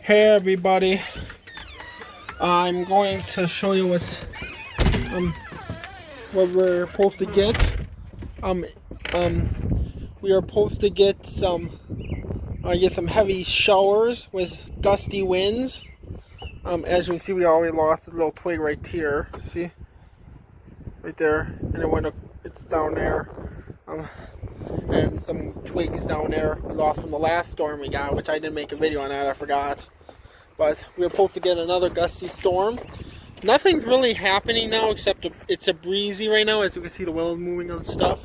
Hey everybody, I'm going to show you what we're supposed to get. Um, we are supposed to get some heavy showers with gusty winds. As you can see, we already lost a little twig right here. See, right there, and it's down there. And some twigs down there we lost from the last storm we got, which I didn't make a video on that. I forgot. But we were supposed to get another gusty storm. Nothing's really happening now except it's a breezy right now. As you can see, the willows moving and stuff.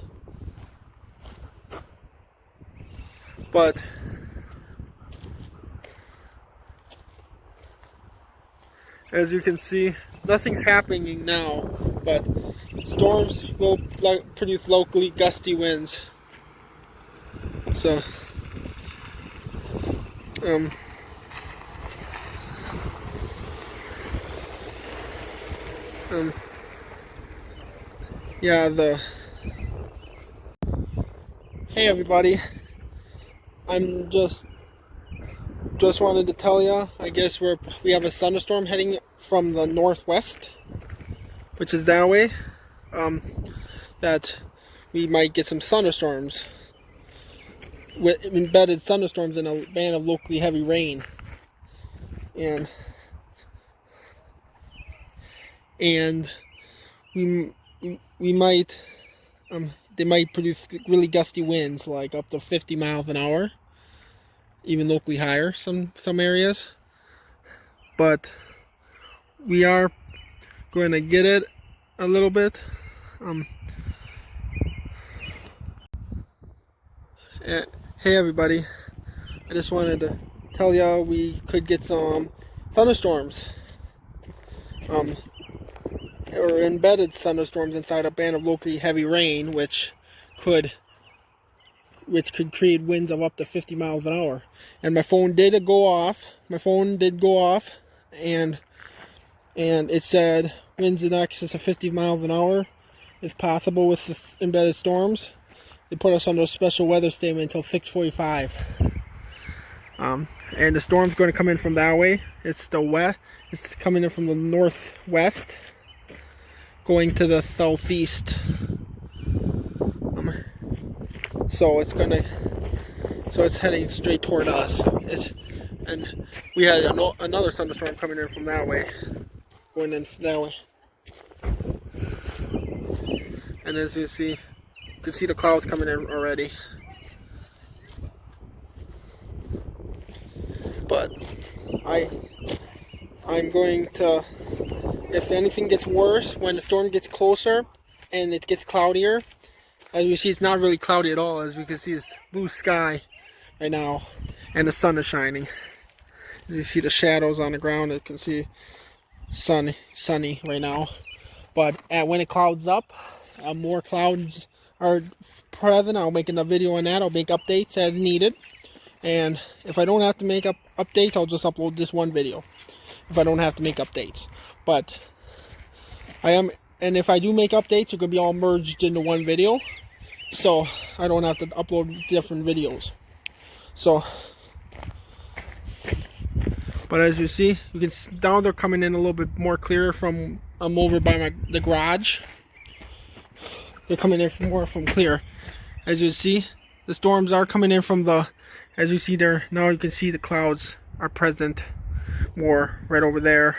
But as you can see, nothing's happening now. But storms will produce locally gusty winds. So, yeah, hey everybody, I'm just wanted to tell you, I guess we have a thunderstorm heading from the northwest, which is that way, that we might get some thunderstorms, with embedded thunderstorms in a band of locally heavy rain, and we might they might produce really gusty winds, like up to 50 miles an hour, even locally higher some areas. But we are going to get it a little bit. Hey everybody, I just wanted to tell y'all we could get some thunderstorms, or embedded thunderstorms inside a band of locally heavy rain, which could create winds of up to 50 miles an hour. And my phone did go off, and it said winds in excess of 50 miles an hour is possible with the embedded storms. They put us under a special weather statement until 6:45. And the storm's going to come in from that way. It's coming in from the northwest, going to the southeast. So it's heading straight toward us. And we had another thunderstorm coming in from that way, going in that way. And as you can see the clouds coming in already. But I'm going to, if anything gets worse, when the storm gets closer and it gets cloudier, as you see, it's not really cloudy at all. As you can see, it's blue sky right now, and the sun is shining. As you see the shadows on the ground, you can see sunny right now. But when it clouds up, more clouds are present, I'll make another video on that. I'll make updates as needed. And if I don't have to make updates, I'll just upload this one video. If I don't have to make updates. But and if I do make updates, they're going to be all merged into one video. So I don't have to upload different videos. So, but as you see, now they're coming in a little bit more clearer from, I'm over by the garage. They're coming in more from clear. As you see, the storms are coming in from as you see there, now you can see the clouds are present more right over there.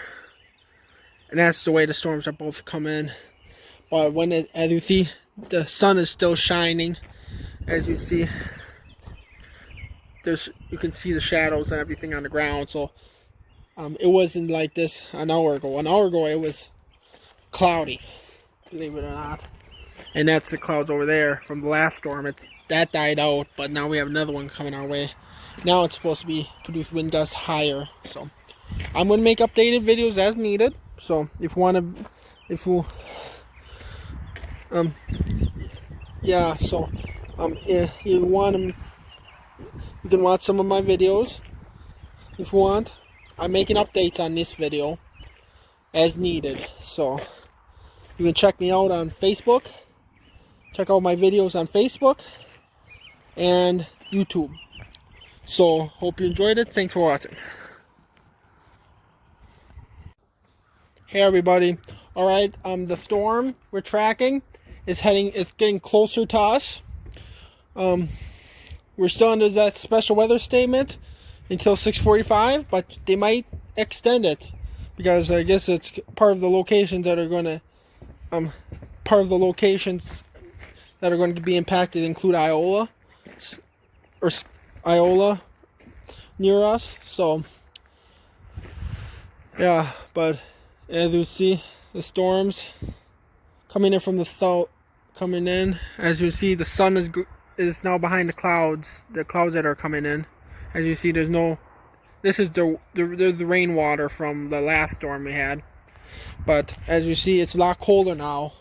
And that's the way the storms are both come in. But as you see, the sun is still shining. As you see, you can see the shadows and everything on the ground. So it wasn't like this an hour ago. An hour ago it was cloudy, believe it or not. And that's the clouds over there from the last storm. That died out, but now we have another one coming our way. Now it's supposed to be produce wind gusts higher. So I'm going to make updated videos as needed. So if you want to, if you want them, you can watch some of my videos if you want. I'm making updates on this video as needed. So you can check me out on Facebook. Check out my videos on Facebook and YouTube. So hope you enjoyed it. Thanks for watching. Hey everybody. All right, the storm we're tracking is getting closer to us. We're still under that special weather statement until 6:45, but they might extend it because I guess it's part of the locations that are going to be impacted include Iola near us. So yeah, but as you see, the storms coming in from the south, coming in. As you see, the sun is now behind the clouds that are coming in. As you see, there's no. This is the rainwater from the last storm we had. But as you see, it's a lot colder now.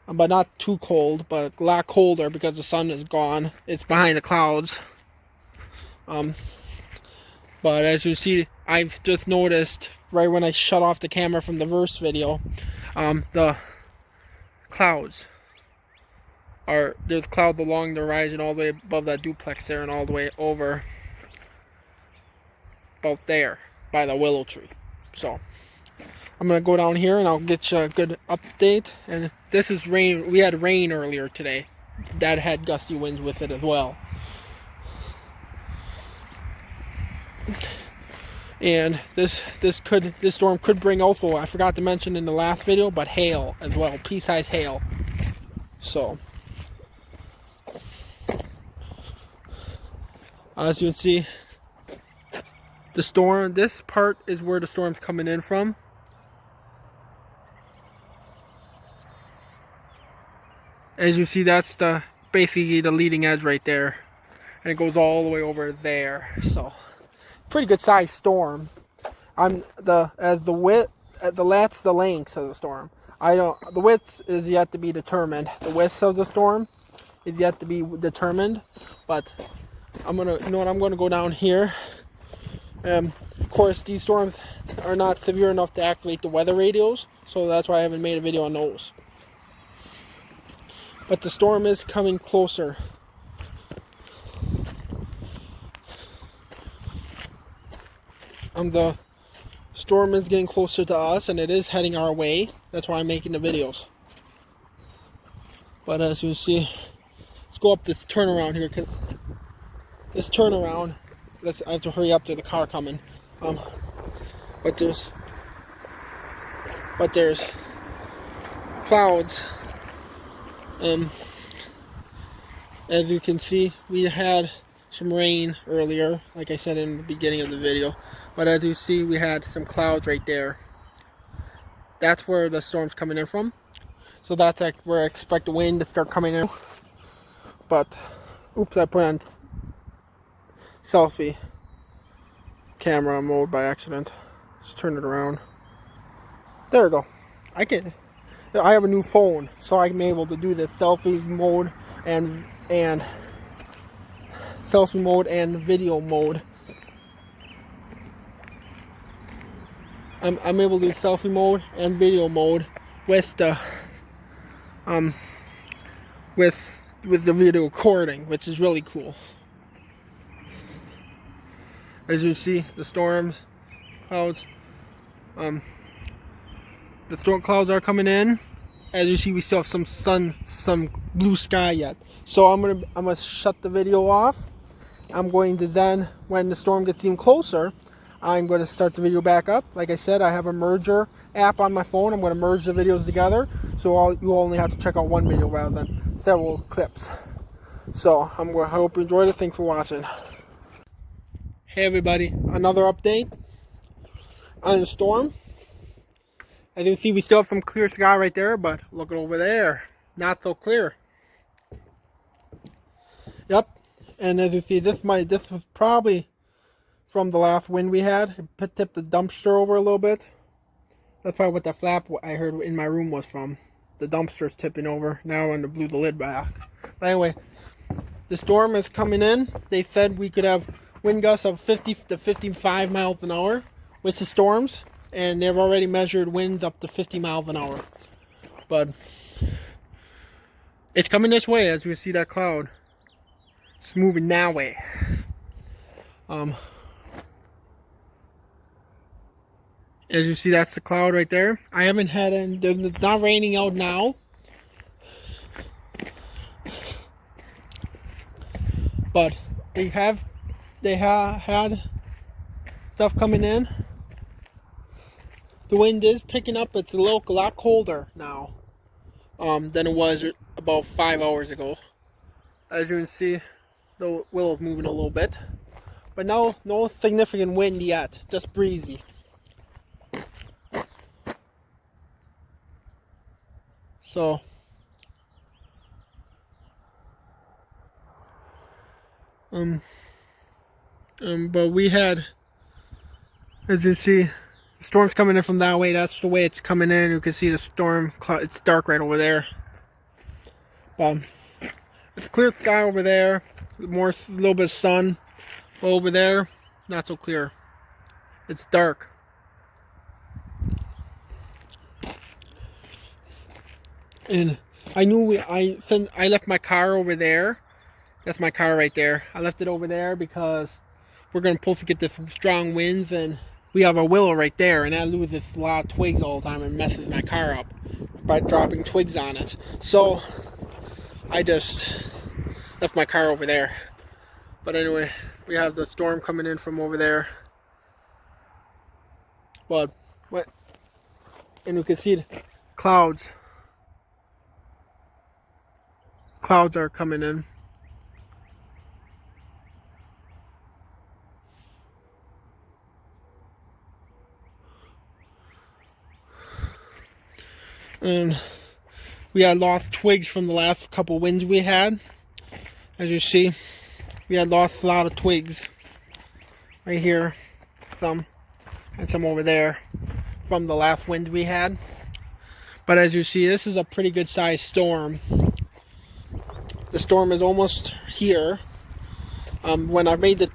But not too cold, but a lot colder because the sun is gone. It's behind the clouds. But as you see, I've just noticed right when I shut off the camera from the verse video, the clouds there's clouds along the horizon all the way above that duplex there and all the way over about there by the willow tree. So I'm gonna go down here and I'll get you a good update. And this is rain. We had rain earlier today that had gusty winds with it as well. And this storm could bring also, I forgot to mention in the last video, but hail as well, pea-sized hail. So as you can see, the storm, this part is where the storm's coming in from. As you see, that's basically the leading edge right there, and it goes all the way over there. So pretty good sized storm. The lengths of the storm. The width is yet to be determined. The width of the storm is yet to be determined. But I'm gonna go down here. Of course, these storms are not severe enough to activate the weather radios, so that's why I haven't made a video on those. But the storm is coming closer. The storm is getting closer to us, and it is heading our way. That's why I'm making the videos. But as you see, let's go up this turnaround here, because this turnaround, I have to hurry up to the car coming. But there's clouds. As you can see, we had some rain earlier, like I said in the beginning of the video. But as you see, we had some clouds right there. That's where the storm's coming in from. So that's like where I expect the wind to start coming in. But, oops, I put on selfie camera mode by accident. Just turn it around. There we go. I have a new phone, so I'm able to do this selfie mode and selfie mode and video mode. I'm able to do selfie mode and video mode with the with the video recording, which is really cool. As you see, the storm clouds, the storm clouds are coming in. As you see, we still have some blue sky yet. So I'm gonna shut the video off. I'm going to then, when the storm gets even closer, I'm going to start the video back up. Like I said, I have a merger app on my phone. I'm going to merge the videos together, so you only have to check out one video rather than several clips. So I hope you enjoyed it. Thanks for watching. Hey everybody, another update on the storm. As you can see, we still have some clear sky right there, but look over there, not so clear. Yep, and as you see, this was probably from the last wind we had. It tipped the dumpster over a little bit. That's probably what that flap I heard in my room was from. The dumpster's tipping over. Now I'm gonna blew the lid back. But anyway, the storm is coming in. They said we could have wind gusts of 50 to 55 miles an hour with the storms, and they've already measured winds up to 50 miles an hour. But it's coming this way. As you see that cloud, it's moving that way. As you see, that's the cloud right there. I haven't had any, it's not raining out now. But they have had stuff coming in. The wind is picking up. It's a lot colder now than it was about 5 hours ago. As you can see, the willow's moving a little bit. But no significant wind yet, just breezy. So but we had, as you see, the storm's coming in from that way. That's the way it's coming in. You can see the storm cloud. It's dark right over there. It's clear sky over there. A little bit of sun. Over there, not so clear. It's dark. And I knew since I left my car over there. That's my car right there. I left it over there because we're supposed to get this strong winds, and we have a willow right there, and that loses a lot of twigs all the time and messes my car up by dropping twigs on it. So I just left my car over there. But anyway, we have the storm coming in from over there. But and you can see the clouds. Clouds are coming in. And we had lost twigs from the last couple winds we had. As you see, we had lost a lot of twigs right here, some, and some over there from the last wind we had. But as you see, this is a pretty good sized storm. The storm is almost here. When I made the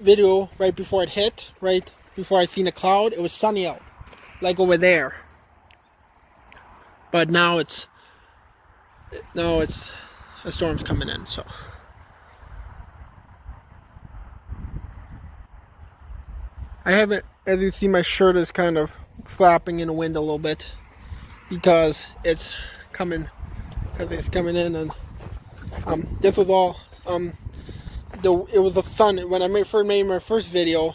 video right before it hit, right before I seen a cloud, it was sunny out, like over there. But now it's a storm's coming in, so. I haven't, as you see, my shirt is kind of flapping in the wind a little bit because it's coming in, and this was all it was the sun when I first made my first video,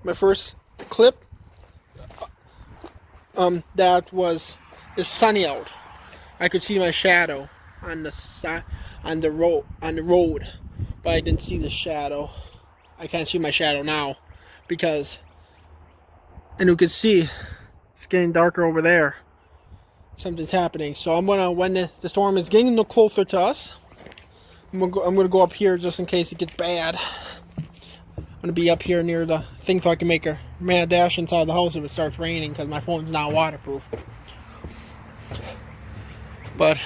my first clip. It's sunny out. I could see my shadow on the side, on the road, but I didn't see the shadow. I can't see my shadow now because. And you can see it's getting darker over there. Something's happening. So when the storm is getting no closer to us, I'm gonna go up here just in case it gets bad. I'm gonna be up here near the thing so I can make a mad dash inside the house if it starts raining because my phone's not waterproof. But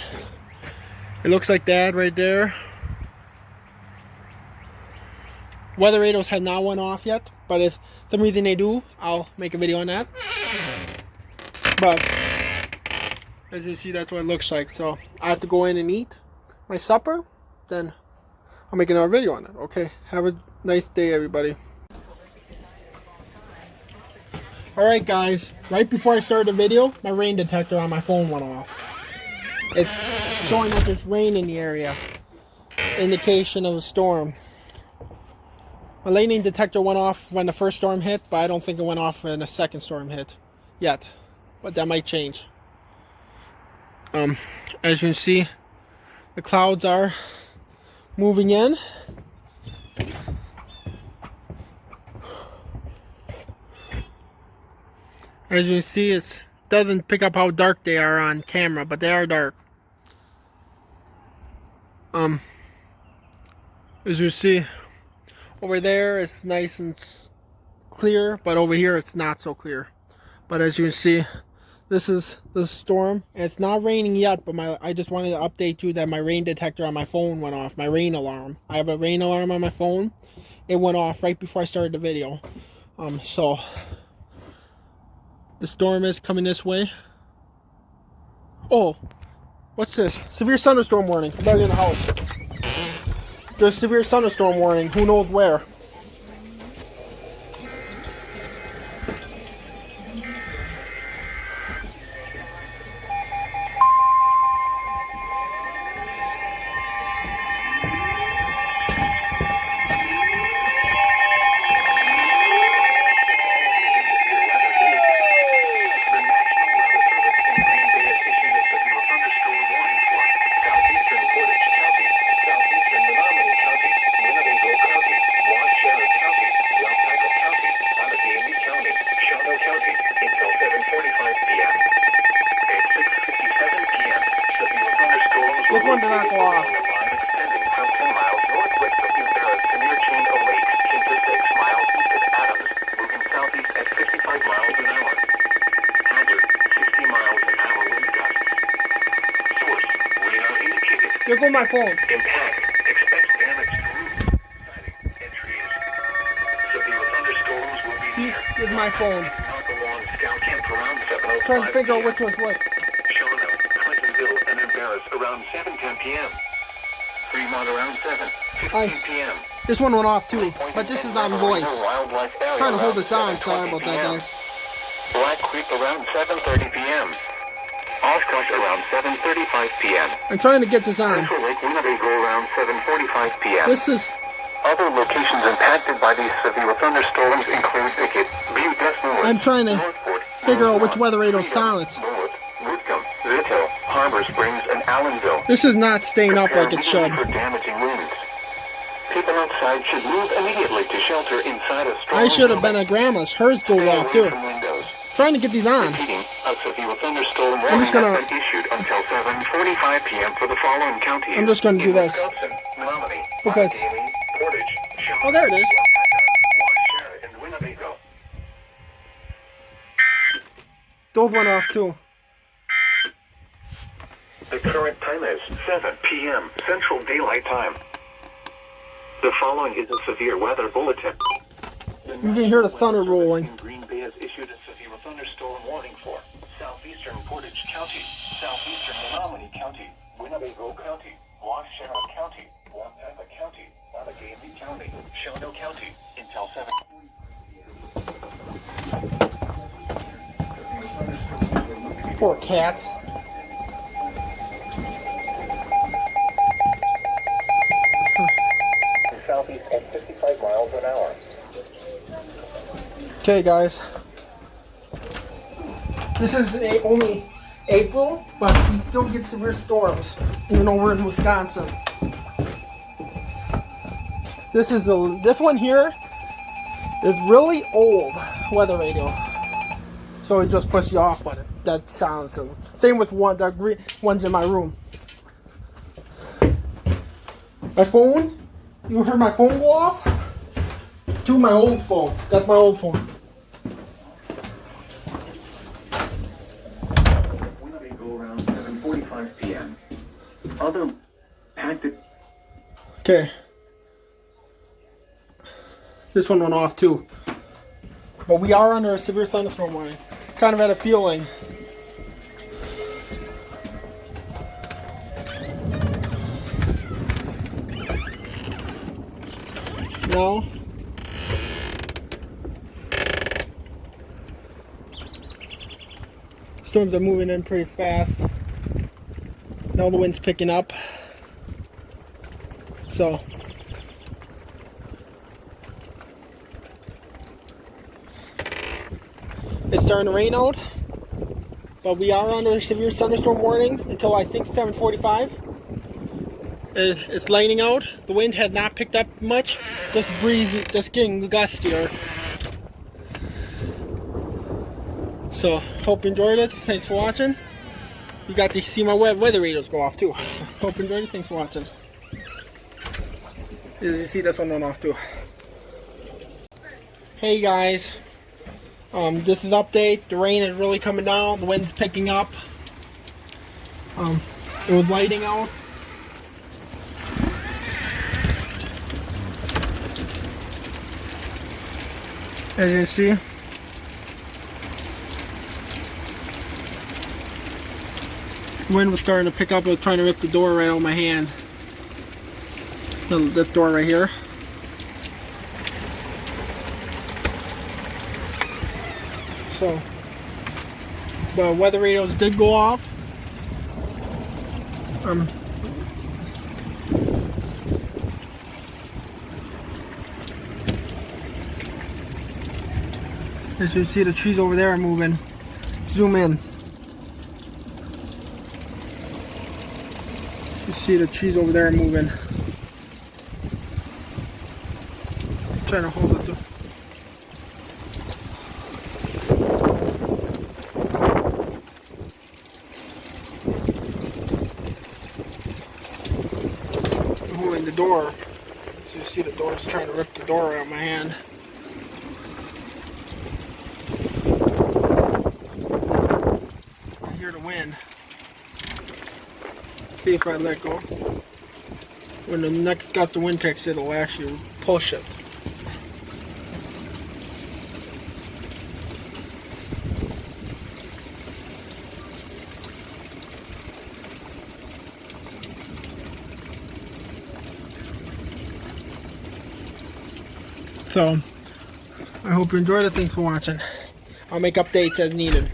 it looks like that right there. Weather radios have not went off yet, but if some reason they do, I'll make a video on that. But as you see, that's what it looks like. So I have to go in and eat my supper, then I'll make another video on it. Okay, have a nice day, everybody. Alright guys, right before I started the video, my rain detector on my phone went off. It's showing that there's rain in the area, indication of a storm. My lightning detector went off when the first storm hit, but I don't think it went off when the second storm hit yet. But that might change. As you can see, the clouds are moving in. As you can see, it doesn't pick up how dark they are on camera, but they are dark. As you see, over there it's nice and clear, but over here it's not so clear. But as you can see, this is the storm. It's not raining yet, but I just wanted to update you that my rain detector on my phone went off. My rain alarm. I have a rain alarm on my phone. It went off right before I started the video. So the storm is coming this way. Oh, what's this? Severe thunderstorm warning. Back in the house. There's severe thunderstorm warning. Who knows where? There go my phone. Impact. Expect damage to roofs, siding, and trees. Severe thunderstorms will be near. Here's my phone. Not along Scout Camp around 7:05 Trying to figure out p.m. which was what. Shawano, Clintonville, and Embarrass around 7:10 p.m. Fremont around 7:15 p.m. This one went off too, but this is on voice. Trying to hold this on. Sorry about that, guys. Black Creek around 7:30 p.m. Oshkosh around 7:35 p.m. I'm trying to get this on. Central Lake Winnebago around 7:45 p.m. This is. Other locations impacted by these severe thunderstorms include Pickett, Butte, North, I'm trying to Northport, figure out which Rosemont, weather radio's Freedom, silent. North, Whitcomb, Zito, Harbor Springs, and Allenville. This is not staying up like it should. For damaging winds. People outside should move immediately to shelter inside a strong I should have been at Grandma's. Hers goes off too. Trying to get these on. A severe thunderstorm I'm just gonna. has been issued until 7:45 p.m. for the following counties. I'm just gonna do this. Wisconsin, Menominee, Because. Allegheny, Portage, Oh, there it is. Waupaca, Washara, and Winnebago. Those went off too. The current time is 7 p.m. Central Daylight Time. The following is a severe weather bulletin. You can hear the thunder rolling. Green Bay has issued a severe thunderstorm warning for southeastern Portage County, southeastern Menominee County, Winnebago County, Washara County, Waupaca County, Allegheny County, Shawano County, until 7. Poor cats. Southeast at 55 miles an hour. Okay, guys. This is only April, but we still get severe storms, even though we're in Wisconsin. This one here is really old weather radio, so it just puts you off. But that sounds same with the green ones in my room. My phone. You heard my phone go off? To my old phone. That's my old phone. Winnebago around 7:45 p.m. Other tactics. Okay. This one went off too. But we are under a severe thunderstorm warning. Kind of had a feeling. No. Storms are moving in pretty fast. Now the wind's picking up. So it's starting to rain out. But we are under a severe thunderstorm warning until I think 7:45. It's lightning out. The wind had not picked up much. Just breezy, just getting gustier. So, hope you enjoyed it. Thanks for watching. You got to see my weather radios go off too. So, hope you enjoyed it. Thanks for watching. As you see, this one went off too. Hey guys. This is update. The rain is really coming down. The wind's picking up. It was lighting out. As you can see, the wind was starting to pick up. It was trying to rip the door right out of my hand. This door right here. So, the weather radios did go off. As you see, the trees over there are moving. Zoom in. You see the trees over there are moving. I'm trying to hold it though. I'm holding the door. So you see the door is trying to rip the door out of my hand. I hear the wind. See if I let go. when the next got the Wintex, it'll actually push it. So, I hope you enjoyed it. Thanks for watching. I'll make updates as needed.